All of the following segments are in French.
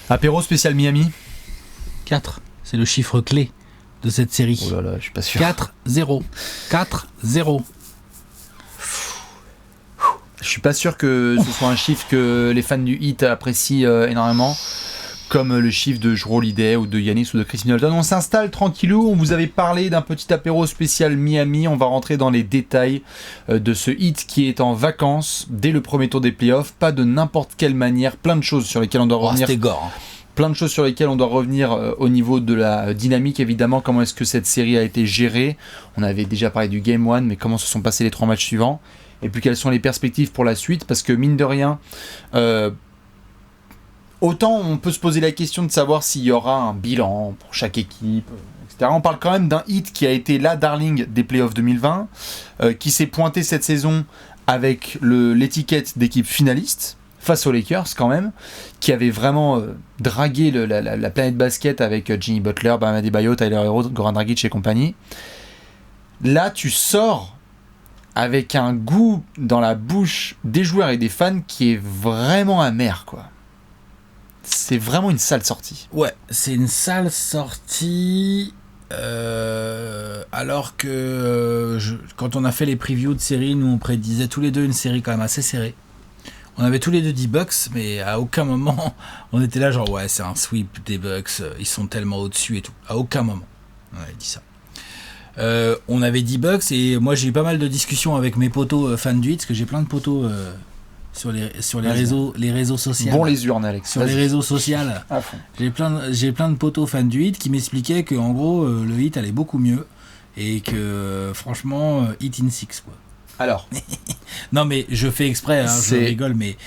Apéro spécial Miami. 4, c'est le chiffre clé de cette série. Oh là là, je suis pas sûr. 4-0. 4-0. Je suis pas sûr que ce soit un chiffre que les fans du Heat apprécient énormément, comme le chiffre de Jrue Holiday ou de Giannis ou de Chris Middleton. On s'installe tranquillou, on vous avait parlé d'un petit apéro spécial Miami, on va rentrer dans les détails de ce Heat qui est en vacances dès le premier tour des playoffs, pas de n'importe quelle manière, plein de choses sur lesquelles on doit revenir. C'était gore. Plein de choses sur lesquelles on doit revenir au niveau de la dynamique, évidemment, comment est-ce que cette série a été gérée. On avait déjà parlé du Game 1, mais comment se sont passés les 3 matchs suivants. Et puis quelles sont les perspectives pour la suite, parce que mine de rien, autant on peut se poser la question de savoir s'il y aura un bilan pour chaque équipe, etc. On parle quand même d'un Heat qui a été la darling des playoffs 2020, qui s'est pointé cette saison avec l'étiquette d'équipe finaliste, face aux Lakers quand même, qui avait vraiment dragué la planète basket avec Jimmy Butler, Bam Adebayo, Tyler Herro, Goran Dragic et compagnie. Là, tu sors avec un goût dans la bouche des joueurs et des fans qui est vraiment amer, quoi. C'est vraiment une sale sortie. Ouais, c'est une sale sortie. Alors que quand on a fait les previews de séries, nous on prédisait tous les deux une série quand même assez serrée. On avait tous les deux dit Bucks, mais à aucun moment on était là genre ouais c'est un sweep des Bucks, ils sont tellement au-dessus et tout. À aucun moment on avait dit ça. On avait dit Bucks et moi j'ai eu pas mal de discussions avec mes potos fans du Heat, parce que j'ai plein de potos sur les réseaux sociaux. Bon les urnes, Alex. Sur les réseaux sociaux. À fond. J'ai plein de potos fans du Heat qui m'expliquaient que en gros le Heat allait beaucoup mieux et que franchement Heat in 6 quoi. Alors. Non mais je fais exprès, hein, je rigole, mais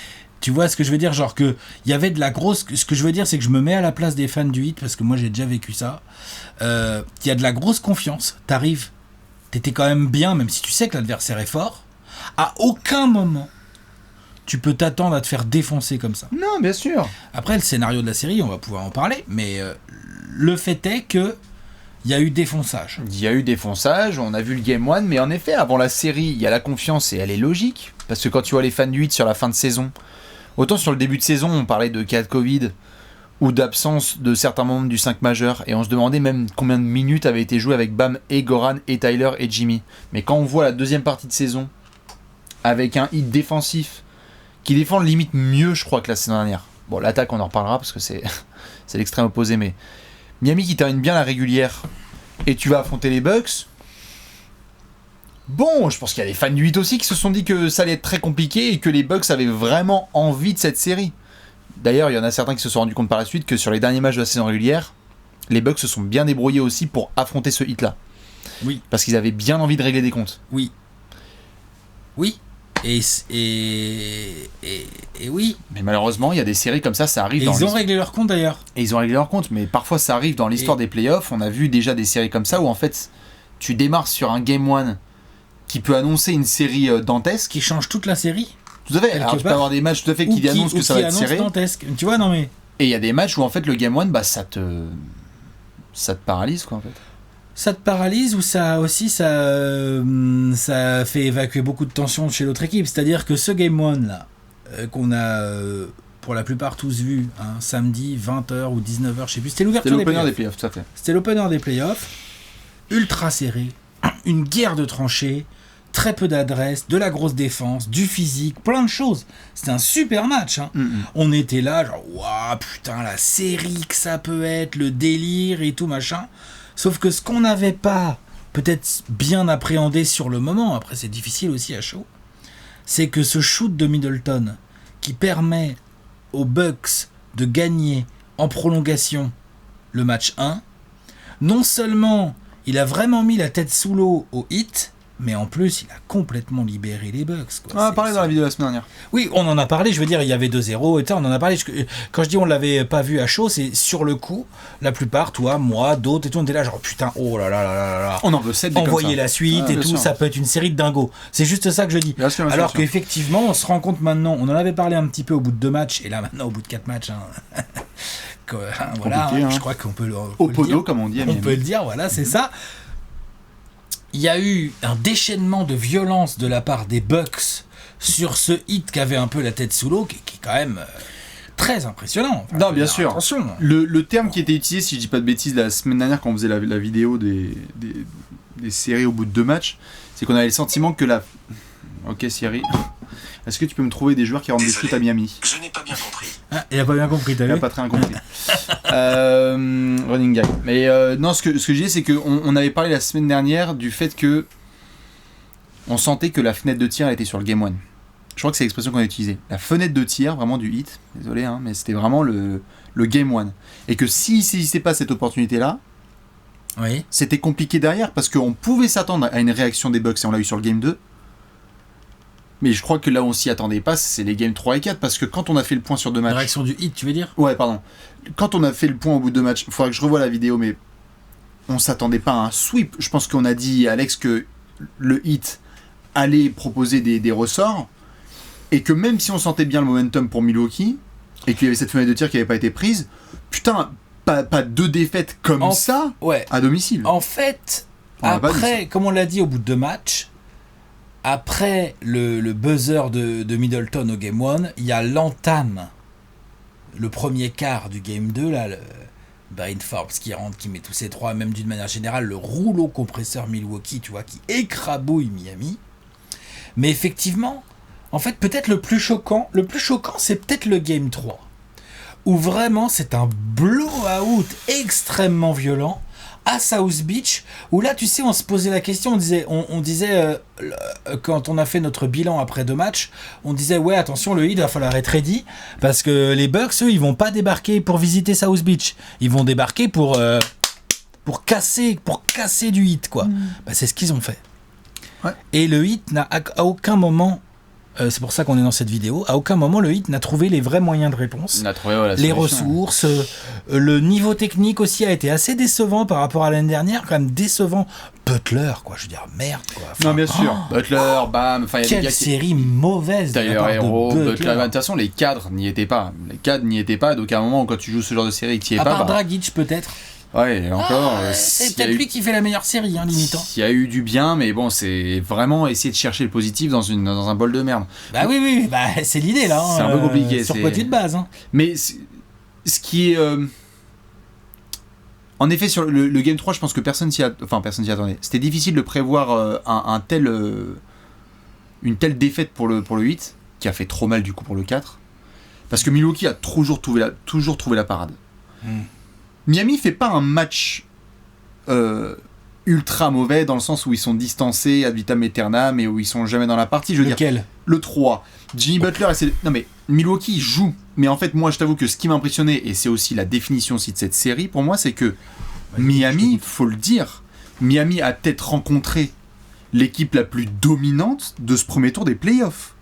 tu vois ce que je veux dire, genre que il y avait de la grosse. Ce que je veux dire, c'est que je me mets à la place des fans du Heat parce que moi j'ai déjà vécu ça. Il y a de la grosse confiance. T'arrives, t'étais quand même bien, même si tu sais que l'adversaire est fort. À aucun moment tu peux t'attendre à te faire défoncer comme ça. Non, bien sûr. Après le scénario de la série, on va pouvoir en parler, mais le fait est que il y a eu défonçage. Il y a eu défonçage, on a vu le Game 1, mais en effet, avant la série, il y a la confiance et elle est logique. Parce que quand tu vois les fans du 8 sur la fin de saison, autant sur le début de saison, on parlait de cas de Covid ou d'absence de certains membres du 5 majeur, et on se demandait même combien de minutes avaient été jouées avec Bam et Goran et Tyler et Jimmy. Mais quand on voit la deuxième partie de saison, avec un hit défensif, qui défend limite mieux, je crois, que la saison dernière. Bon, l'attaque, on en reparlera, parce que c'est l'extrême opposé, mais Miami qui termine bien la régulière et tu vas affronter les Bucks. Bon, je pense qu'il y a des fans du 8 aussi qui se sont dit que ça allait être très compliqué et que les Bucks avaient vraiment envie de cette série. D'ailleurs, il y en a certains qui se sont rendus compte par la suite que sur les derniers matchs de la saison régulière, les Bucks se sont bien débrouillés aussi pour affronter ce hit-là. Oui. Parce qu'ils avaient bien envie de régler des comptes. Oui. Oui. Et oui. Mais malheureusement, il y a des séries comme ça arrive et dans ils ont réglé leur compte d'ailleurs. Et ils ont réglé leur compte, mais parfois ça arrive dans l'histoire des playoffs. On a vu déjà des séries comme ça où en fait, tu démarres sur un Game 1 qui peut annoncer une série dantesque. Qui change toute la série. Tout à fait. Alors tu peux avoir des matchs tout à fait qui annoncent que ça va être serré. Dantesque. Tu vois, non mais. Et il y a des matchs où en fait le Game 1, bah, ça te paralyse quoi en fait. Ça te paralyse ou ça aussi ça fait évacuer beaucoup de tension chez l'autre équipe. C'est-à-dire que ce Game 1 là, qu'on a pour la plupart tous vu, hein, samedi 20h ou 19h, je sais plus, c'était l'ouverture des playoffs, tout à fait. C'était l'opener des playoffs, ultra serré, une guerre de tranchées, très peu d'adresse, de la grosse défense, du physique, plein de choses. C'était un super match. Hein. On était là, genre, waouh, putain, la série que ça peut être, le délire et tout machin. Sauf que ce qu'on n'avait pas peut-être bien appréhendé sur le moment, après c'est difficile aussi à chaud, c'est que ce shoot de Middleton qui permet aux Bucks de gagner en prolongation le match 1, non seulement il a vraiment mis la tête sous l'eau au Heat, mais en plus il a complètement libéré les Bucks. Quoi. On en a parlé dans la vidéo de la semaine dernière. Oui, on en a parlé, je veux dire, il y avait 2-0, et on en a parlé. Quand je dis on l'avait pas vu à chaud, c'est sur le coup, la plupart, toi, moi, d'autres, et tout, on était là, genre putain, oh là là là là là. On en veut 7 envoyer la suite et tout, sûr. Ça peut être une série de dingos. C'est juste ça que je dis. Bien sûr, alors qu'effectivement, on se rend compte maintenant, on en avait parlé un petit peu au bout de 2 matchs, et là maintenant au bout de 4 matchs, hein, voilà, hein, je crois qu'on peut le au podo, comme on dit. On peut le dire, voilà, c'est ça. Il y a eu un déchaînement de violence de la part des Bucks sur ce Heat qui avait un peu la tête sous l'eau, qui est quand même très impressionnant. Enfin, non, bien sûr. Attention. Le terme qui était utilisé, si je dis pas de bêtises, la semaine dernière quand on faisait la vidéo des séries au bout de 2 matchs, c'est qu'on avait le sentiment que la... Ok Siri, est-ce que tu peux me trouver des joueurs qui rendent des shoots à Miami ? Je n'ai pas bien compris. Ah, il a pas bien compris, t'as Il vu ? a pas très bien compris. Running gag. Mais non, ce que je disais, c'est qu'on avait parlé la semaine dernière du fait que on sentait que la fenêtre de tir elle était sur le Game 1. Je crois que c'est l'expression qu'on a utilisée. La fenêtre de tir, vraiment du hit, désolé, hein, mais c'était vraiment le Game 1. Et que s'il ne saisissait pas cette opportunité-là, oui. C'était compliqué derrière, parce qu'on pouvait s'attendre à une réaction des Bucks, et on l'a eu sur le Game 2. Mais je crois que là où on s'y attendait pas, c'est les Games 3 et 4, parce que quand on a fait le point sur 2 matchs... La réaction du hit, tu veux dire ? Ouais, pardon. Quand on a fait le point au bout de 2 matchs, il faudra que je revoie la vidéo, mais on s'attendait pas à un sweep. Je pense qu'on a dit, Alex, que le hit allait proposer des ressorts, et que même si on sentait bien le momentum pour Milwaukee, et qu'il y avait cette fenêtre de tir qui n'avait pas été prise, putain, pas 2 défaites comme ça à domicile. En fait, après, comme on l'a dit au bout de 2 matchs, après le buzzer de Middleton au Game 1, il y a l'entame, le premier quart du Game 2, là, le Bryn Forbes qui rentre, qui met tous ses 3, même d'une manière générale, le rouleau compresseur Milwaukee, tu vois, qui écrabouille Miami. Mais effectivement, en fait, peut-être le plus choquant, c'est peut-être le Game 3, où vraiment c'est un blowout extrêmement violent à South Beach, où là, tu sais, on se posait la question, on disait quand on a fait notre bilan après 2 matchs, on disait, ouais, attention, le Heat, il va falloir être ready, parce que les Bucks, eux, ils vont pas débarquer pour visiter South Beach, ils vont débarquer pour casser du Heat, quoi. Bah, c'est ce qu'ils ont fait. Ouais. Et le Heat n'a à aucun moment... c'est pour ça qu'on est dans cette vidéo. À aucun moment, le Heat n'a trouvé les vrais moyens de réponse. On a trouvé la les solution. ressources. Le niveau technique aussi a été assez décevant par rapport à l'année dernière. Quand même décevant. Butler, quoi. Je veux dire, merde, quoi. Enfin, non, bien sûr. Butler, bam. Enfin, quelle série mauvaise de la part Héros, de Butler. De toute façon, les cadres n'y étaient pas. Donc, à un moment, quand tu joues ce genre de série, tu n'y es à pas. part Dragic, peut-être. Ouais, et encore. C'est peut-être lui qui fait la meilleure série, hein, limitant. Il y a eu du bien, mais bon, c'est vraiment essayer de chercher le positif dans un bol de merde. Bah oui, bah, c'est l'idée là. C'est un peu compliqué. Sur quoi tu te bases, hein. Mais ce qui est. En effet, sur le Game 3, je pense que personne s'y attendait. C'était difficile de prévoir une telle défaite pour le 8, qui a fait trop mal du coup pour le 4. Parce que Milwaukee a toujours trouvé la parade. Miami fait pas un match ultra mauvais dans le sens où ils sont distancés ad vitam aeternam et où ils sont jamais dans la partie. Je veux dire, le 3. Jimmy Butler non mais Milwaukee joue. Mais en fait, moi, je t'avoue que ce qui m'a impressionné, et c'est aussi la définition aussi de cette série, pour moi, c'est que Miami, faut le dire, Miami a peut-être rencontré l'équipe la plus dominante de ce premier tour des playoffs.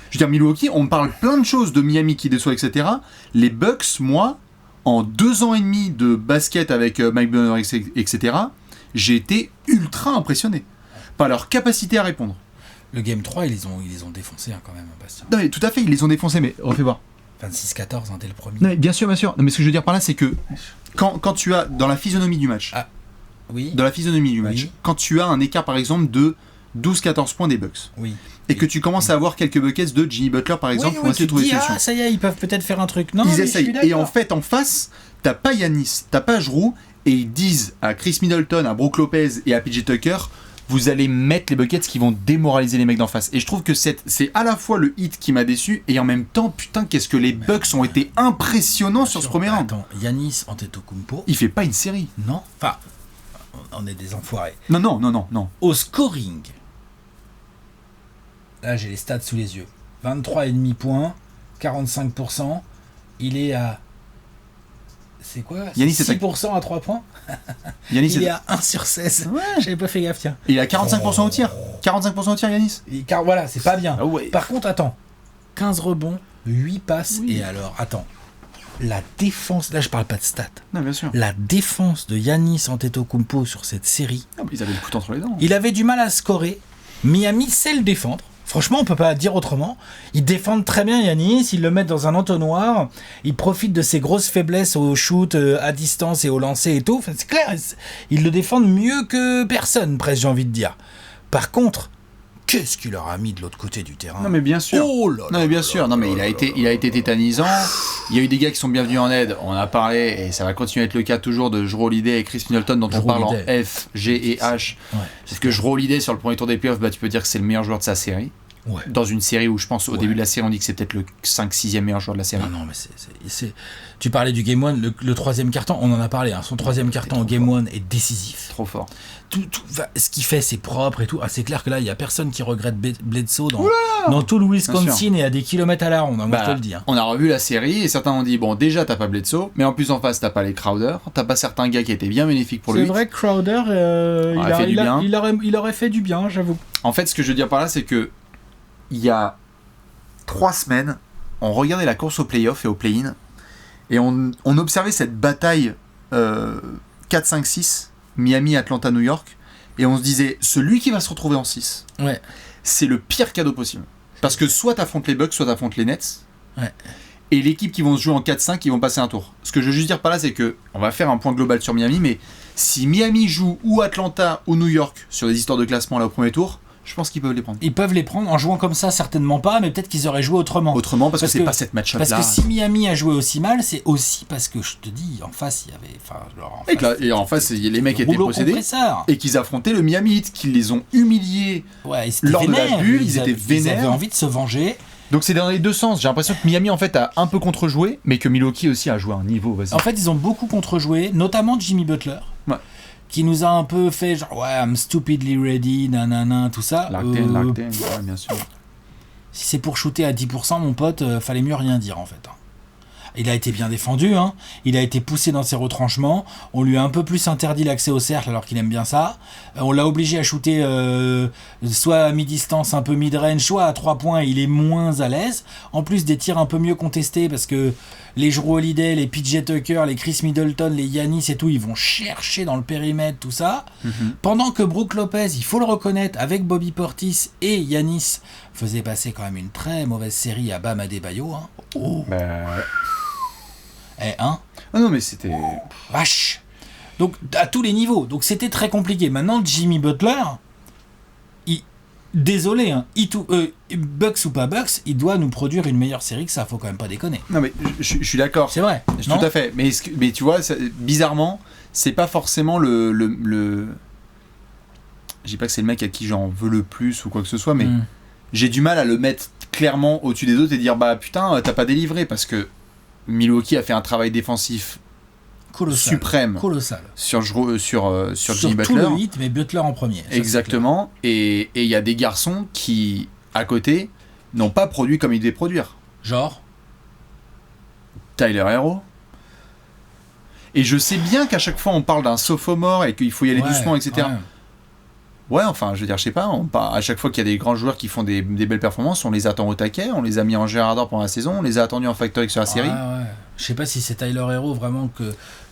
Je veux dire, Milwaukee, on parle plein de choses de Miami qui déçoit, etc. Les Bucks, moi, en 2 ans et demi de basket avec Mike Budenholzer, etc., j'ai été ultra impressionné par leur capacité à répondre. Le Game 3, ils les ont défoncés quand même, Bastien. Non mais tout à fait, ils les ont défoncés, mais refais voir. 26-14, dès le premier. Non mais bien sûr. Non mais ce que je veux dire par là, c'est que quand tu as, dans la physionomie du match, quand tu as un écart par exemple de 12-14 points des Bucks, et que tu commences à avoir quelques buckets de Jimmy Butler par exemple, pour essayer de trouver des solutions. Ça y est, ils peuvent peut-être faire un truc. Non, ils essayent. Et en fait, en face, t'as pas Giannis, t'as pas Jrue, et ils disent à Chris Middleton, à Brook Lopez et à PJ Tucker, vous allez mettre les buckets qui vont démoraliser les mecs d'en face. Et je trouve que c'est à la fois le hit qui m'a déçu, et en même temps, putain, qu'est-ce que les Bucks ont été impressionnants sur ce premier round. Attends, Giannis Antetokounmpo, il fait pas une série. Non, enfin, on est des enfoirés. Non. Au scoring, là j'ai les stats sous les yeux. 23,5 points, 45%. Il est à... C'est quoi ? Giannis 6% à 3 points. Il est à 1 sur 16. Ouais. J'avais pas fait gaffe, tiens. Il est à 45% au tir. 45% au tir, Giannis. Car voilà, c'est pas bien. Ah ouais. Par contre, attends. 15 rebonds, 8 passes. Et alors, attends. La défense, là je parle pas de stats. Non, bien sûr. La défense de Giannis Antetokounmpo sur cette série. Ah, ils avaient le couteau entre les dents. Il avait du mal à scorer. Miami sait le défendre. Franchement, on peut pas dire autrement. Ils défendent très bien Giannis, ils le mettent dans un entonnoir, ils profitent de ses grosses faiblesses au shoot, à distance et au lancer et tout. Enfin, c'est clair, ils le défendent mieux que personne, presque, j'ai envie de dire. Par contre, qu'est-ce qu'il leur a mis de l'autre côté du terrain. Non mais bien sûr. Oh là là. Non mais bien sûr. Non mais il a été tétanisant. Il y a eu des gars qui sont bienvenus en aide. On en a parlé et ça va continuer à être le cas toujours de Jrue Holiday et Chris Middleton dont on parle en F, G et H. Ouais. Parce que Jrue Holiday sur le premier tour des playoffs, tu peux dire que c'est le meilleur joueur de sa série. Ouais. Dans une série où je pense au début de la série on dit que c'est peut-être le 5-6e meilleur joueur de la série. Non mais c'est... Tu parlais du Game 1, le troisième carton, on en a parlé, hein. Son troisième carton au Game 1 est décisif. Trop fort. Ce qu'il fait c'est propre et tout. C'est clair que là il n'y a personne qui regrette Bledsoe dans tout le Wisconsin et à des kilomètres à la ronde, moi je te le dis. Hein. On a revu la série et certains ont dit bon déjà t'as pas Bledsoe, mais en plus en face t'as pas les Crowder, t'as pas certains gars qui étaient bien bénéfiques pour lui. C'est vrai que Crowder il aurait fait du bien, j'avoue. En fait ce que je veux dire par là c'est que il y a 3 semaines, on regardait la course au play-off et au play-in, et on observait cette bataille 4-5-6, Miami, Atlanta, New York, et on se disait, celui qui va se retrouver en 6, c'est le pire cadeau possible. Parce que soit t'affrontes les Bucks, soit t'affrontes les Nets, et l'équipe qui vont se jouer en 4-5, ils vont passer un tour. Ce que je veux juste dire par là, c'est que, on va faire un point global sur Miami, mais si Miami joue ou Atlanta ou New York sur des histoires de classement là au premier tour, je pense qu'ils peuvent les prendre. Ils peuvent les prendre en jouant comme ça, certainement pas, mais peut-être qu'ils auraient joué autrement. Autrement, parce que c'est pas cette match-up là. Parce que si Miami a joué aussi mal, c'est aussi parce que je te dis, en face, il y avait. Et en face, les mecs étaient possédés. Et qu'ils affrontaient le Miami Heat, qu'ils les ont humiliés lors de la bulle, ils étaient vénères. Ils avaient envie de se venger. Donc c'est dans les deux sens. J'ai l'impression que Miami en fait a un peu contrejoué, mais que Milwaukee aussi a joué à un niveau. Vas-y. En fait, ils ont beaucoup contrejoué, notamment Jimmy Butler. Ouais. Qui nous a un peu fait genre I'm stupidly ready, nanana, tout ça. L'acten, ouais, bien sûr. Si c'est pour shooter à 10%, mon pote, fallait mieux rien dire en fait. Il a été bien défendu, hein. Il a été poussé dans ses retranchements, on lui a un peu plus interdit l'accès au cercle alors qu'il aime bien ça, on l'a obligé à shooter soit à mi-distance, un peu mid-range, soit à 3 points, il est moins à l'aise, en plus des tirs un peu mieux contestés parce que les Jrue Holiday, les PJ Tucker, les Chris Middleton, les Giannis et tout, ils vont chercher dans le périmètre tout ça, pendant que Brook Lopez, il faut le reconnaître, avec Bobby Portis et Giannis, faisait passer quand même une très mauvaise série à Bam Adebayo, hein. Oh. Ah non mais c'était vache. Donc à tous les niveaux. Donc c'était très compliqué. Maintenant Jimmy Butler, désolé, hein, Bucks ou pas Bucks, il doit nous produire une meilleure série que ça. Faut quand même pas déconner. Non mais je suis d'accord. C'est vrai. Tout à fait. Mais tu vois, bizarrement, c'est pas forcément le. Je dis pas que c'est le mec à qui j'en veux le plus ou quoi que ce soit, mais j'ai du mal à le mettre clairement au-dessus des autres et dire bah putain t'as pas délivré parce que Milwaukee a fait un travail défensif suprême sur Jimmy Butler. Tout le hit, mais Butler en premier. Exactement. Et il y a des garçons qui, à côté, n'ont pas produit comme ils devaient produire. Genre Tyler Herro. Et je sais bien qu'à chaque fois on parle d'un sophomore et qu'il faut y aller doucement, etc. Ouais, enfin, je veux dire, je sais pas, à chaque fois qu'il y a des grands joueurs qui font des belles performances, on les attend au taquet, on les a mis en Gérardor pendant la saison, on les a attendus en Factor X sur la série. Ouais. Je sais pas si c'est Tyler Herro vraiment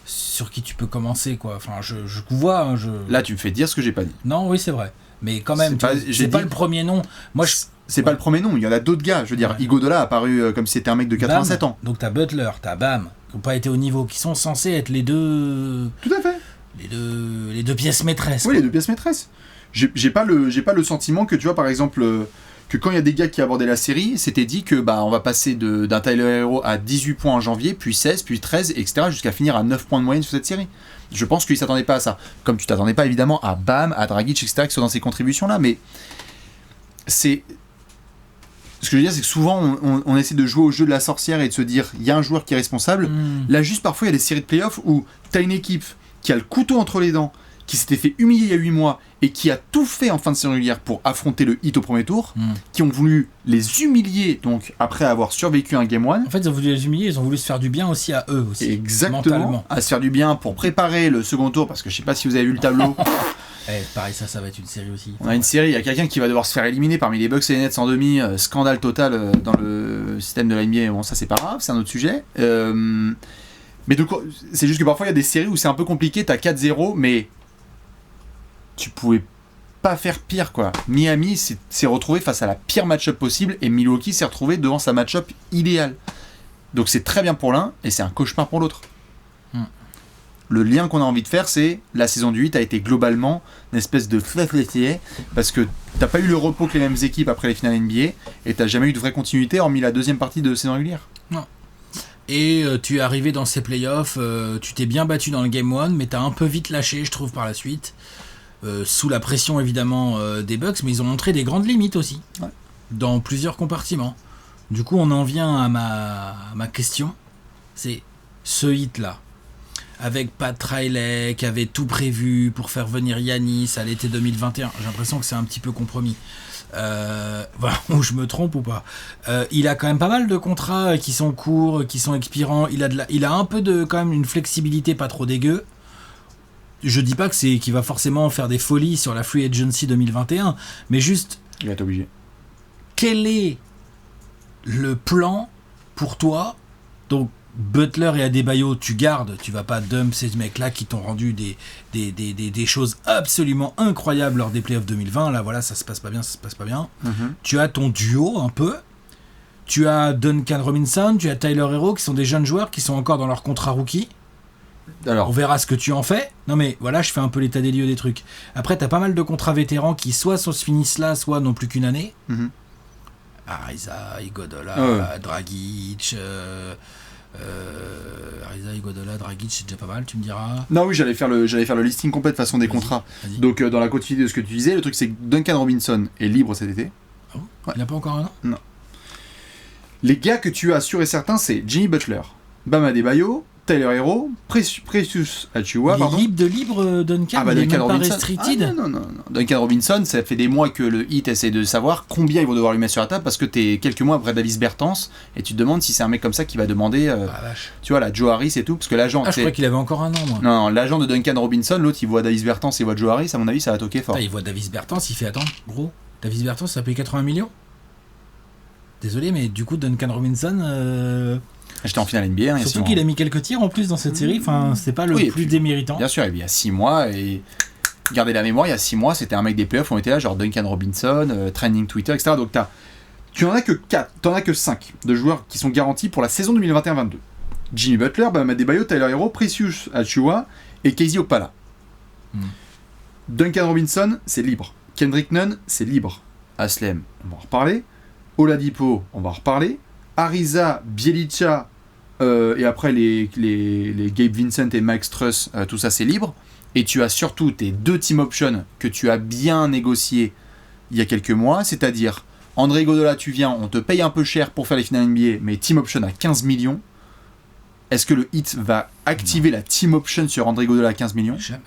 sur qui tu peux commencer, quoi. Enfin, je vois. Hein, Là, tu me fais dire ce que j'ai pas dit. Non, oui, c'est vrai. Mais quand même, c'est pas le premier nom. Moi, c'est pas le premier nom, il y en a d'autres gars. Je veux dire, Iguodala a apparu comme si c'était un mec de 87 ans. Donc t'as Butler, t'as Bam, qui n'ont pas été au niveau, qui sont censés être les deux. Tout à fait. Les deux pièces maîtresses. Oui, les deux pièces maîtresses. J'ai pas le sentiment que tu vois par exemple que quand il y a des gars qui abordaient la série, c'était dit que on va passer d'un Tyler Herro à 18 points en janvier, puis 16, puis 13, etc. jusqu'à finir à 9 points de moyenne sur cette série. Je pense qu'ils s'attendaient pas à ça. Comme tu t'attendais pas évidemment à Bam, à Dragic, etc. qui sont dans ces contributions là, mais c'est ce que je veux dire, c'est que souvent on essaie de jouer au jeu de la sorcière et de se dire il y a un joueur qui est responsable. Là juste parfois il y a des séries de playoffs où t'as une équipe qui a le couteau entre les dents, qui s'était fait humilier il y a 8 mois et qui a tout fait en fin de saison régulière pour affronter le Heat au premier tour, qui ont voulu les humilier donc après avoir survécu un Game 1. En fait, ils ont voulu les humilier, ils ont voulu se faire du bien aussi à eux aussi. Exactement. Mentalement. À se faire du bien pour préparer le second tour, parce que je sais pas si vous avez vu le tableau. Pareil, ça va être une série aussi. On a une série, il y a quelqu'un qui va devoir se faire éliminer parmi les Bucks et les Nets en demi, scandale total dans le système de la NBA. Bon, ça c'est pas grave, c'est un autre sujet. Mais donc, c'est juste que parfois il y a des séries où c'est un peu compliqué, t'as 4-0, mais tu pouvais pas faire pire, quoi. Miami s'est retrouvé face à la pire match-up possible et Milwaukee s'est retrouvé devant sa match-up idéale. Donc c'est très bien pour l'un et c'est un cauchemar pour l'autre. le lien qu'on a envie de faire, c'est la saison du 8 a été globalement une espèce de flétier parce que t'as pas eu le repos que les mêmes équipes après les finales NBA et t'as jamais eu de vraie continuité hormis la deuxième partie de saison régulière. Non. Et tu es arrivé dans ces playoffs, tu t'es bien battu dans le Game 1, mais t'as un peu vite lâché, je trouve, par la suite. Sous la pression, évidemment, des Bucks, mais ils ont montré des grandes limites aussi, dans plusieurs compartiments. Du coup, on en vient à ma question. C'est ce hit-là, avec Pat Riley, qui avait tout prévu pour faire venir Giannis à l'été 2021. J'ai l'impression que c'est un petit peu compromis. Voilà, où je me trompe ou pas. Il a quand même pas mal de contrats qui sont courts, qui sont expirants. Il a un peu de quand même une flexibilité pas trop dégueu. Je dis pas que qu'il va forcément faire des folies sur la Free Agency 2021, mais juste. Il va être obligé. Quel est le plan pour toi? Donc Butler et Adebayo, tu gardes, tu vas pas dump ces mecs-là qui t'ont rendu des choses absolument incroyables lors des playoffs 2020. Là, voilà, ça se passe pas bien. Mm-hmm. Tu as ton duo un peu. Tu as Duncan Robinson, tu as Tyler Herro qui sont des jeunes joueurs qui sont encore dans leur contrat rookie. Alors, on verra ce que tu en fais. Non mais voilà, je fais un peu l'état des lieux des trucs. Après, t'as pas mal de contrats vétérans qui soit se finissent là, soit n'ont plus qu'une année. Mm-hmm. Ariza, Iguodala, Dragic. Ariza, Iguodala, Dragic, c'est déjà pas mal, tu me diras. Non, oui, j'allais faire le listing complet de façon des contrats. Vas-y. Donc, dans la continuité de ce que tu disais, le truc c'est que Duncan Robinson est libre cet été. Oh, ouais. Il n'a pas encore un an ? Non. Les gars que tu as sûr et certain, c'est Jimmy Butler, Bam Adebayo, Tyler Herro, Precious Achiuwa, pardon. Il est libre, Duncan, il est même pas restricted. Non. Duncan Robinson, ça fait des mois que le Heat essaie de savoir combien ils vont devoir lui mettre sur la table parce que t'es quelques mois après Davis Bertans et tu te demandes si c'est un mec comme ça qui va demander, tu vois, là, Joe Harris et tout, parce que l'agent... je croyais qu'il avait encore un an, moi. Non, l'agent de Duncan Robinson, l'autre, il voit Davis Bertans, il voit Joe Harris, à mon avis, ça va toquer fort. Il voit Davis Bertans, il fait, attends, gros, Davis Bertans, ça paye 80 millions. Désolé, mais du coup, Duncan Robinson... J'étais en finale NBA. Surtout qu'il a mis quelques tirs en plus dans cette série. Enfin, c'est pas le plus déméritant. Bien sûr, il y a 6 mois. Et gardez la mémoire, il y a 6 mois, c'était un mec des playoffs. On était là, genre Duncan Robinson, trending Twitter, etc. Donc tu en as que 4, t'en as que 5 de joueurs qui sont garantis pour la saison 2021-22. Jimmy Butler, Bam Adebayo, Tyler Herro, Precious Achiuwa et Casey Okpala. Duncan Robinson, c'est libre. Kendrick Nunn, c'est libre. Aslem, on va en reparler. Oladipo, on va en reparler. Ariza, Bjelica, et après les Gabe Vincent et Max Truss, tout ça c'est libre. Et tu as surtout tes 2 team options que tu as bien négociés il y a quelques mois, c'est-à-dire André Iguodala, tu viens, on te paye un peu cher pour faire les finales NBA, mais team option à 15 millions. Est-ce que le Heat va activer la team option sur André Iguodala à 15 millions ? Jamais.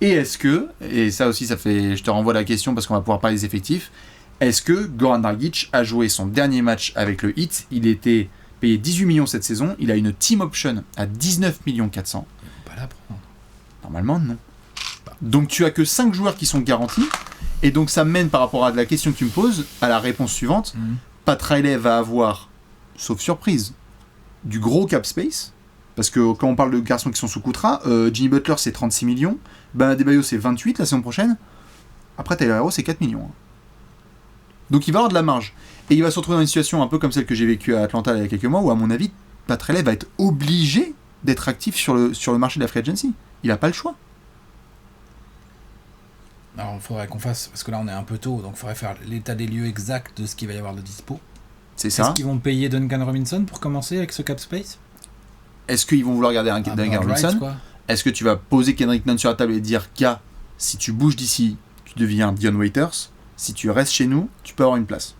Et est-ce que, et ça aussi je te renvoie la question parce qu'on va pouvoir parler des effectifs, est-ce que Goran Dragic a joué son dernier match avec le Heat ? Il était payé 18 millions cette saison, il a une team option à 19 millions 400. Il faut pas la prendre. Normalement, non. Donc tu as que 5 joueurs qui sont garantis, et donc ça mène par rapport à la question que tu me poses, à la réponse suivante. Pat Riley va avoir, sauf surprise, du gros cap space, parce que quand on parle de garçons qui sont sous contrat, Jimmy Butler c'est 36 millions, Bam Adebayo c'est 28 la saison prochaine, après Tyler Herro c'est 4 millions. Donc il va avoir de la marge. Et il va se retrouver dans une situation un peu comme celle que j'ai vécue à Atlanta il y a quelques mois, où à mon avis, Pat Riley va être obligé d'être actif sur le marché de la free agency. Il n'a pas le choix. Alors il faudrait qu'on fasse, parce que là on est un peu tôt, donc il faudrait faire l'état des lieux exact de ce qu'il va y avoir de dispo. C'est ça. Est-ce qu'ils vont payer Duncan Robinson pour commencer avec ce cap space ? Est-ce qu'ils vont vouloir garder un Duncan Robinson ? Est-ce que tu vas poser Kendrick Nunn sur la table et dire gars, si tu bouges d'ici, tu deviens Dion Waiters. Si tu restes chez nous, tu peux avoir une place.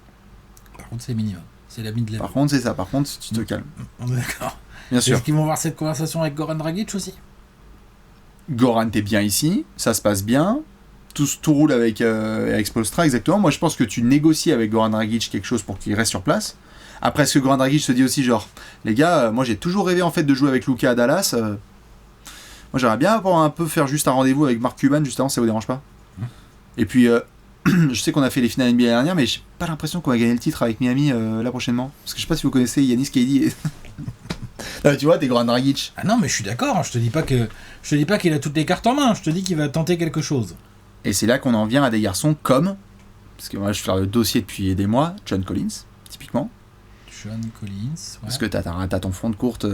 Par contre, c'est minimum. C'est la mid-level. Par contre, c'est ça. Par contre, tu te calmes. On est d'accord. Bien sûr. Est-ce qu'ils vont avoir cette conversation avec Goran Dragic aussi ? Goran, t'es bien ici. Ça se passe bien. Tout roule avec Spoelstra, exactement. Moi, je pense que tu négocies avec Goran Dragic quelque chose pour qu'il reste sur place. Après, est-ce que Goran Dragic se dit aussi, genre, les gars, moi, j'ai toujours rêvé, en fait, de jouer avec Luka à Dallas. Moi, j'aimerais bien un peu faire juste un rendez-vous avec Mark Cuban, juste avant, ça vous dérange pas ? Et puis... je sais qu'on a fait les finales NBA l'année dernière, mais j'ai pas l'impression qu'on va gagner le titre avec Miami là prochainement. Parce que je sais pas si vous connaissez Giannis KD. Non, tu vois, t'es Goran Dragic. Ah non, mais je suis d'accord. Je te dis pas qu'il a toutes les cartes en main. Je te dis qu'il va tenter quelque chose. Et c'est là qu'on en vient à des garçons comme, parce que moi je fais le dossier depuis des mois, John Collins, typiquement. Je John Collins. Ouais. Parce que t'as ton front de courte,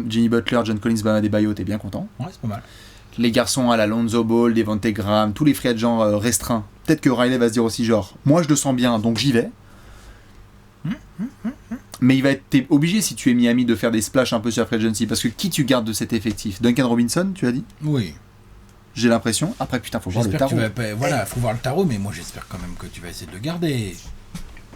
Jimmy Butler, John Collins, Bam Adebayo, t'es bien content. Ouais, c'est pas mal. Les garçons à la Lonzo Ball, Devonte Graham, tous les free agents restreints. Peut-être que Riley va se dire aussi genre, moi je le sens bien, donc j'y vais. Mais t'es obligé si tu es Miami de faire des splashs un peu sur la free agency, parce que qui tu gardes de cet effectif? Duncan Robinson, tu as dit? Oui. J'ai l'impression. Après, putain, faut voir le tarot. Voilà, faut voir le tarot, mais moi j'espère quand même que tu vas essayer de le garder.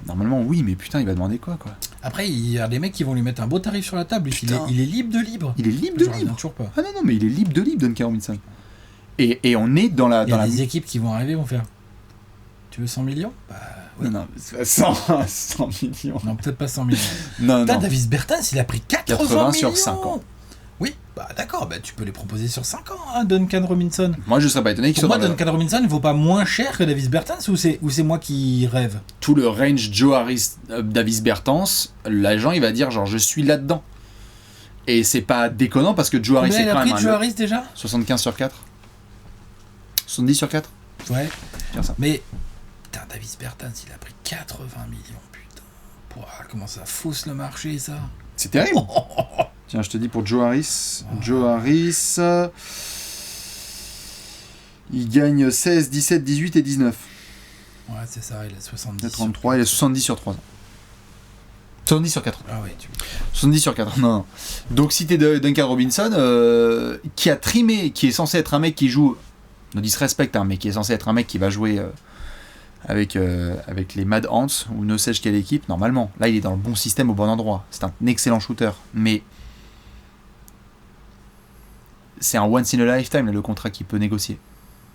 Normalement, oui, mais putain, il va demander quoi. Après, il y a des mecs qui vont lui mettre un beau tarif sur la table. Il est libre de libre. Il est libre de libre. Toujours pas. Ah non, mais il est libre de libre, Duncan Robinson. Et on est dans la. Il y a des équipes qui vont arriver, vont faire. Tu veux 100 millions? Bah, ouais. Non, 100 millions. Non, peut-être pas 100 millions. Non. Davis Bertans, il a pris 80 millions sur 5 ans. Oui, bah d'accord, bah, tu peux les proposer sur 5 ans, hein, Duncan Robinson. Moi, je serais pas étonné qu'il soit. Pour moi, Duncan Robinson ne vaut pas moins cher que Davis Bertans ou c'est moi qui rêve? Tout le range Joe Harris, Davis Bertans, l'agent, il va dire genre, je suis là-dedans. Et c'est pas déconnant parce que Joe Harris est quand même. Joe Harris déjà 75 sur 4 70 sur 4 Ouais. Ça. Mais, putain, Davis Bertans, il a pris 80 millions, putain. Comment ça fausse le marché, ça? C'est terrible. Tiens, je te dis pour Joe Harris. Joe Harris, il gagne 16, 17, 18 et 19. Ouais, c'est ça, il a 70. Il a 33, il a 70 sur 3 ans. 70 sur 4 ans. Ah ouais, 70 sur 4 ans, non. Donc si t'es Duncan Robinson, qui a trimé, qui est censé être un mec qui joue, ne disrespecte, hein, mais qui est censé être un mec qui va jouer avec les Mad Ants, ou ne sais-je quelle équipe, normalement. Là, il est dans le bon système, au bon endroit. C'est un excellent shooter, mais c'est un once in a lifetime, là, le contrat qu'il peut négocier.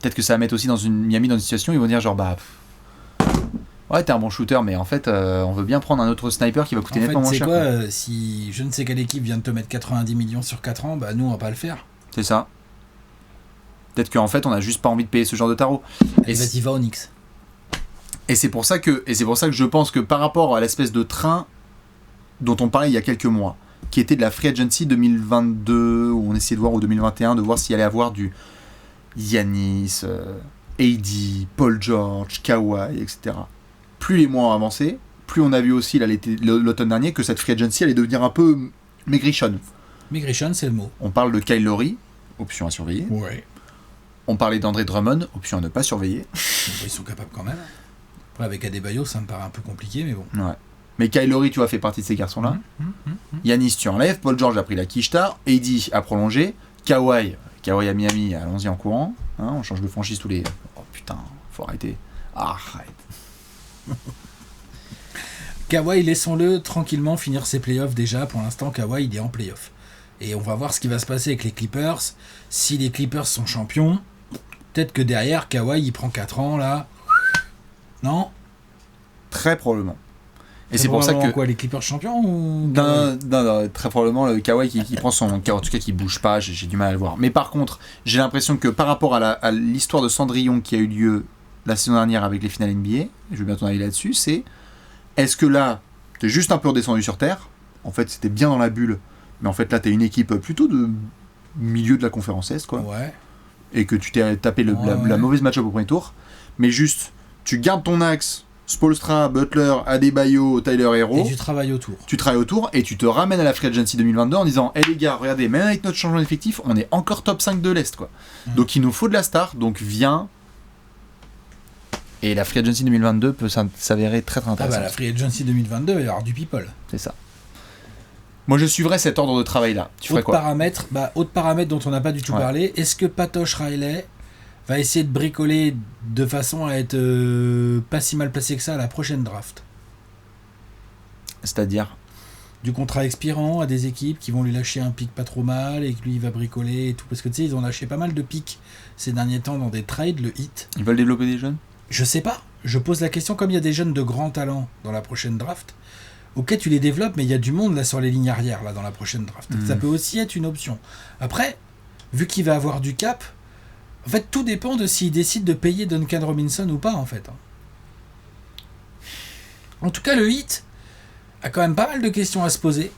Peut-être que ça va mettre aussi Miami dans une situation où ils vont dire genre ouais, t'es un bon shooter, mais en fait, on veut bien prendre un autre sniper qui va coûter nettement moins cher. C'est quoi, si je ne sais quelle équipe vient de te mettre 90 millions sur 4 ans, bah nous, on va pas le faire. C'est ça. Peut-être qu'en fait, on a juste pas envie de payer ce genre de tarot. Et vas-y, va au Knicks. Et c'est pour ça que je pense que par rapport à l'espèce de train dont on parlait il y a quelques mois, qui était de la Free Agency 2022, où on essayait de voir, ou 2021, de voir s'il allait avoir du Giannis, AD, Paul George, Kawhi, etc. Plus les mois ont avancé, plus on a vu aussi l'automne dernier que cette Free Agency allait devenir un peu maigrichonne. Maigrichonne, c'est le mot. On parle de Kyle Lowry, option à surveiller. Ouais. On parlait d'André Drummond, option à ne pas surveiller. Ils sont capables quand même. Après, avec Adebayo, ça me paraît un peu compliqué, mais bon. Ouais. Mais Kyle Lowry, tu vois, fait partie de ces garçons-là. Yanis, tu enlèves. Paul George a pris la quicheta. AD a prolongé. Kawhi à Miami, allons-y en courant. Hein, on change de franchise tous les... Oh putain, faut arrêter. Arrête. Kawhi, laissons-le tranquillement finir ses playoffs déjà. Pour l'instant, Kawhi, il est en playoffs. Et on va voir ce qui va se passer avec les Clippers. Si les Clippers sont champions, peut-être que derrière, Kawhi, il prend 4 ans, là. Non ? Très probablement. Et c'est pour ça que... Quoi, les Clippers champions ou... Non, très probablement le Kawhi qui prend son... En tout cas, qui bouge pas, j'ai du mal à le voir. Mais par contre, j'ai l'impression que par rapport à l'histoire de Cendrillon qui a eu lieu la saison dernière avec les finales NBA, je veux bien ton avis là-dessus, c'est... Est-ce que là, t'es juste un peu redescendu sur Terre ? En fait, c'était bien dans la bulle. Mais en fait, là, t'es une équipe plutôt de milieu de la conférence Est, quoi. Ouais. Et que tu t'es tapé la mauvaise match-up au premier tour. Mais juste, tu gardes ton axe, Spoelstra, Butler, Adebayo, Tyler Hero. Et tu travailles autour. Tu travailles autour et tu te ramènes à la Free Agency 2022 en disant hé les gars, regardez, même avec notre changement d'effectif, on est encore top 5 de l'Est, quoi. Donc il nous faut de la star, donc viens. Et la Free Agency 2022 peut s'avérer très très intéressante. Ah bah la Free Agency 2022, il va y avoir du people. C'est ça. Moi, je suivrais cet ordre de travail-là. Tu ferais quoi ? Autre paramètre dont on n'a pas du tout parlé, est-ce que Patoche Riley va essayer de bricoler de façon à être pas si mal placé que ça à la prochaine draft ? C'est-à-dire ? Du contrat expirant à des équipes qui vont lui lâcher un pic pas trop mal et que lui il va bricoler et tout. Parce que tu sais, ils ont lâché pas mal de pics ces derniers temps dans des trades, le hit. Ils veulent développer des jeunes ? Je sais pas. Je pose la question, comme il y a des jeunes de grand talent dans la prochaine draft. Ok, tu les développes, mais il y a du monde là sur les lignes arrière là dans la prochaine draft. Ça peut aussi être une option. Après, vu qu'il va avoir du cap, en fait, tout dépend de s'il décide de payer Duncan Robinson ou pas, en fait. En tout cas, le Heat a quand même pas mal de questions à se poser.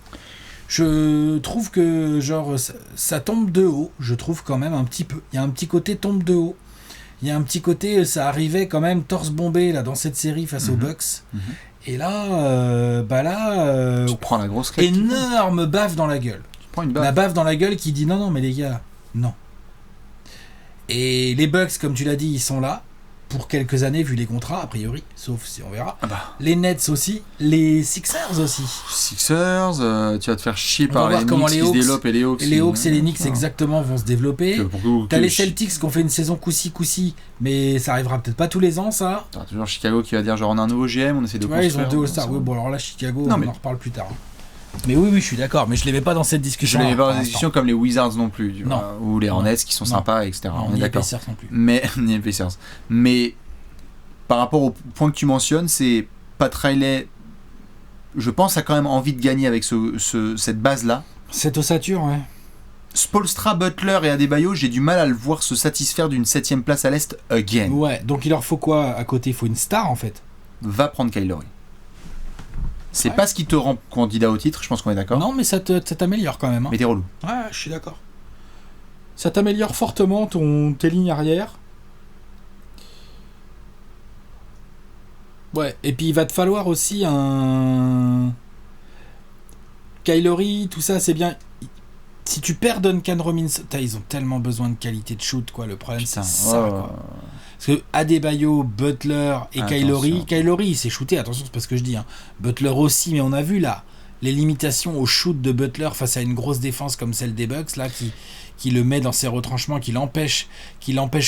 Je trouve que genre ça tombe de haut. Je trouve quand même un petit peu. Il y a un petit côté tombe de haut. Il y a un petit côté, ça arrivait quand même torse bombé là dans cette série face aux Bucks. Et là, Tu te prends la grosse crête. énorme baffe dans la gueule. Tu prends une baffe. La baffe dans la gueule qui dit non, mais les gars, non. Et les Bucks, comme tu l'as dit, ils sont là pour quelques années, vu les contrats, a priori, sauf si on verra. Les Nets aussi, les Sixers aussi. Sixers, tu vas te faire chier On par va les voir comment Knicks qui se développent et les Hawks. Les Hawks et les Knicks, exactement, vont se développer. T'as les Celtics qui ont fait une saison coussi, mais ça arrivera peut-être pas tous les ans, ça. T'as toujours Chicago qui va dire genre on a un nouveau GM, on essaie de construire. Ils ont 2 All-Stars. Oui, bon, alors là, Chicago, on en reparle plus tard. Mais oui, je suis d'accord, mais je les mets pas dans cette discussion. Je les mets pas dans cette discussion comme les Wizards non plus, tu non. vois, ou les Hornets qui sont sympas, etc. Non, on est d'accord. Pacers non plus. Mais les Pacers. Mais par rapport au point que tu mentionnes, c'est Pat Riley, je pense, a quand même envie de gagner avec cette base-là. Cette ossature, ouais. Spoelstra, Butler et Adebayo, j'ai du mal à le voir se satisfaire d'une 7ème place à l'Est again. Ouais, donc il leur faut quoi à côté? Il faut une star en fait. Va prendre Kyle Lowry. C'est pas ce qui te rend candidat au titre, je pense qu'on est d'accord. Non, mais ça t'améliore quand même. Hein. Mais t'es relou. Ouais, je suis d'accord. Ça t'améliore fortement tes lignes arrière. Ouais, et puis il va te falloir aussi un... Kyle Lowry, tout ça, c'est bien. Si tu perds Duncan Robinson, ils ont tellement besoin de qualité de shoot, quoi. Le problème, c'est ça, quoi. Parce que Adebayo, Butler et Kyle Lowry, il s'est shooté, attention, c'est pas ce que je dis. Hein. Butler aussi, mais on a vu là les limitations au shoot de Butler face à une grosse défense comme celle des Bucks, là, qui le met dans ses retranchements, qui l'empêche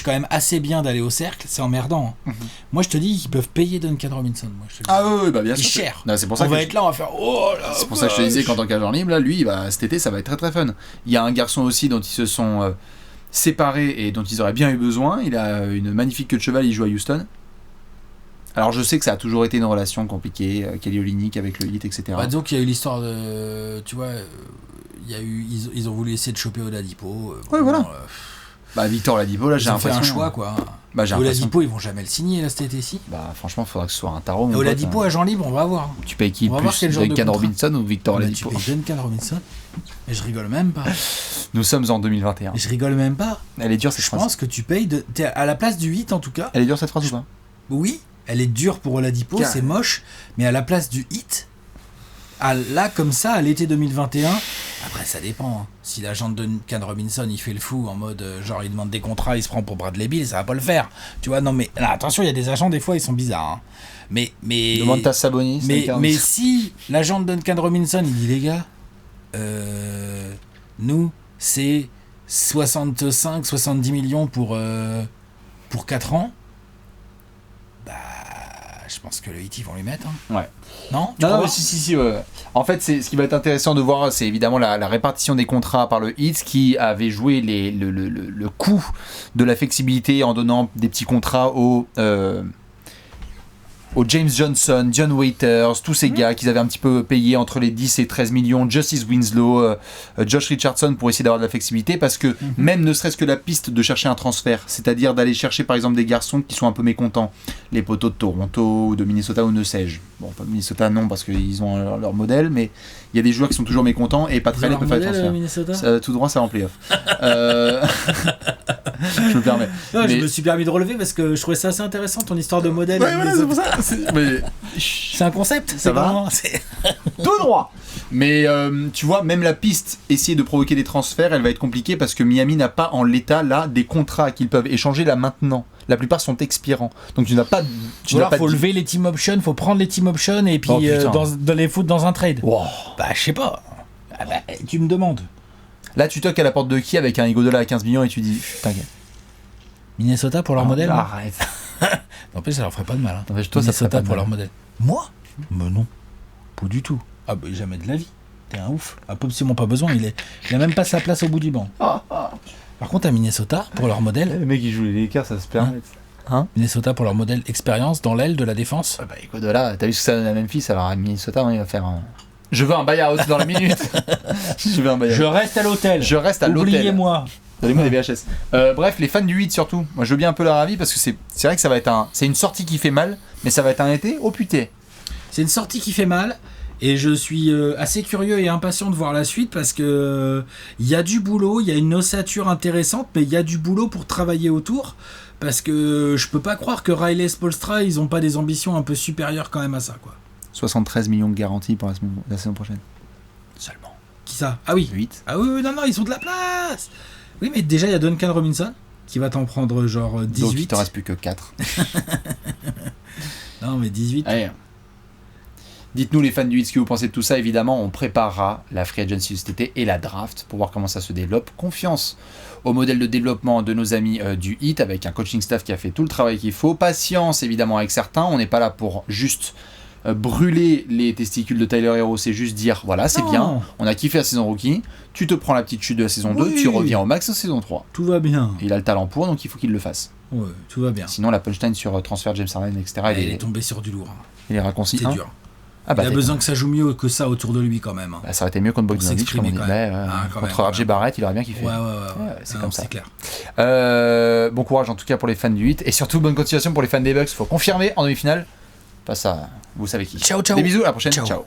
quand même assez bien d'aller au cercle, c'est emmerdant. Hein. Moi, je te dis qu'ils peuvent payer Duncan Robinson. Moi, je te dis. Oui, bah bien sûr. Il est cher. Non, c'est pour ça on va être là, on va faire oh là. C'est pour ça que je te disais qu'en tant qu'agent libre, là, lui, cet été, ça va être très très fun. Il y a un garçon aussi dont ils se sont séparés et dont ils auraient bien eu besoin. Il a une magnifique queue de cheval, il joue à Houston. Alors je sais que ça a toujours été une relation compliquée, Kelly Olynyk avec le Heat, etc. Bah, disons qu'il y a eu l'histoire de... Tu vois, ils ont voulu essayer de choper Oladipo. Ouais, voilà. Victor Oladipo, là, j'ai l'impression... Ils ont fait un choix, quoi. Oladipo, ils vont jamais le signer, là, cet été-ci. Franchement, il faudra que ce soit un tarot. Oladipo, agent libre, on va voir. Tu payes qui le plus, Duncan Robinson ou Victor Oladipo? Tu payes Duncan Robinson. Et je rigole même pas. Nous sommes en 2021. Et je rigole même pas. Elle est dure, cette phrase. Je pense que tu payes... T'es à la place du 8, en tout cas. Elle est dure, cette phrase, ou pas? Oui, elle est dure pour Oladipo, c'est moche. Mais à la place du hit... Là, comme ça, à l'été 2021, après ça dépend. Hein. Si l'agent de Duncan Robinson il fait le fou en mode genre il demande des contrats, il se prend pour Bradley Beal, ça va pas le faire. Tu vois, non mais là, attention, il y a des agents, des fois ils sont bizarres. Hein. Mais demande ta Sabonis. Mais si l'agent de Duncan Robinson il dit les gars, nous c'est 65-70 millions pour 4 ans, je pense que le hit ils vont lui mettre. Hein. Ouais. Non, si. Ouais. En fait, ce qui va être intéressant de voir, c'est évidemment la répartition des contrats par le Heat qui avait joué le coût de la flexibilité en donnant des petits contrats aux James Johnson, John Waiters, tous ces gars qu'ils avaient un petit peu payé entre les 10 et 13 millions, Justice Winslow, Josh Richardson pour essayer d'avoir de la flexibilité, parce que même ne serait-ce que la piste de chercher un transfert, c'est-à-dire d'aller chercher par exemple des garçons qui sont un peu mécontents, les poteaux de Toronto ou de Minnesota ou ne sais-je. Bon, pas Minnesota non, parce qu'ils ont leur modèle, mais il y a des joueurs qui sont toujours mécontents et pas très bien peuvent faire le transfert. Tout droit, ça va en play-off. Je me permets. Non, je me suis permis de relever parce que je trouvais ça assez intéressant ton histoire de modèle. Ouais, voilà, c'est pour ça. C'est un concept, ça va. Tout droit. Mais tu vois, même la piste, essayer de provoquer des transferts, elle va être compliquée parce que Miami n'a pas en l'état là des contrats qu'ils peuvent échanger là maintenant. La plupart sont expirants. Donc tu n'as pas. Faut lever les team options, faut prendre les team options et puis dans les foutre dans un trade. Wow. Je sais pas. Tu me demandes. Là, tu toques à la porte de qui avec un Iguodala à 15 millions et tu dis t'inquiète. Minnesota pour leur modèle. Arrête. En plus, ça leur ferait pas de mal. Hein. En fait, toi, Minnesota ça ferait pas pour leur modèle. Moi Mais non. Pas du tout. Jamais de la vie. T'es un ouf. Absolument pas besoin. Il a même pas sa place au bout du banc. Par contre, à Minnesota, pour leur modèle. Les mecs qui jouent les Lakers, ça se permet. Hein Minnesota pour leur modèle expérience dans l'aile de la défense. Iguodala, t'as vu ce que ça donne à Memphis? Alors à Minnesota, il va faire un. Je veux un buy-out dans la minute. Je reste à l'hôtel. Oubliez-moi. Donnez-moi des VHS. Bref, les fans du 8 surtout. Moi, je veux bien un peu leur avis parce que c'est vrai que ça va être c'est une sortie qui fait mal, mais ça va être un été au putain. C'est une sortie qui fait mal. Et je suis assez curieux et impatient de voir la suite parce que il y a du boulot, il y a une ossature intéressante, mais il y a du boulot pour travailler autour. Parce que je peux pas croire que Riley et Spoelstra, ils ont pas des ambitions un peu supérieures quand même à ça, quoi. 73 millions de garanties pour la saison prochaine. Seulement. Qui ça? Ah oui. 8. Ah oui, non, ils ont de la place. Oui, mais déjà, il y a Duncan Robinson qui va t'en prendre genre 18. Donc il te reste plus que 4. Non, mais 18. Allez. Dites-nous les fans du hit ce que vous pensez de tout ça. Évidemment, on préparera la free agency cet été et la draft pour voir comment ça se développe. Confiance au modèle de développement de nos amis du hit avec un coaching staff qui a fait tout le travail qu'il faut. Patience évidemment avec certains. On n'est pas là pour juste brûler les testicules de Tyler Hero. C'est juste dire voilà, c'est bien. On a kiffé la saison rookie. Tu te prends la petite chute de la saison 2. Tu reviens au max en saison 3. Tout va bien. Il a le talent pour, donc il faut qu'il le fasse. Ouais, tout va bien. Sinon, la punchline sur transfert James Harden, etc. Il est tombé sur du lourd. Il est raccourci. C'est dur. Ah bah, il a besoin que ça joue mieux que ça autour de lui quand même. Bah, ça aurait été mieux contre Bogdanovic, comme on dit. Contre RJ Barrett, il aurait bien kiffé. Ouais, c'est comme ça. C'est clair. Bon courage en tout cas pour les fans du 8 et surtout bonne continuation pour les fans des Bucks. Faut confirmer en demi-finale. Face à vous savez qui. Ciao. Des bisous, à la prochaine. Ciao. Ciao.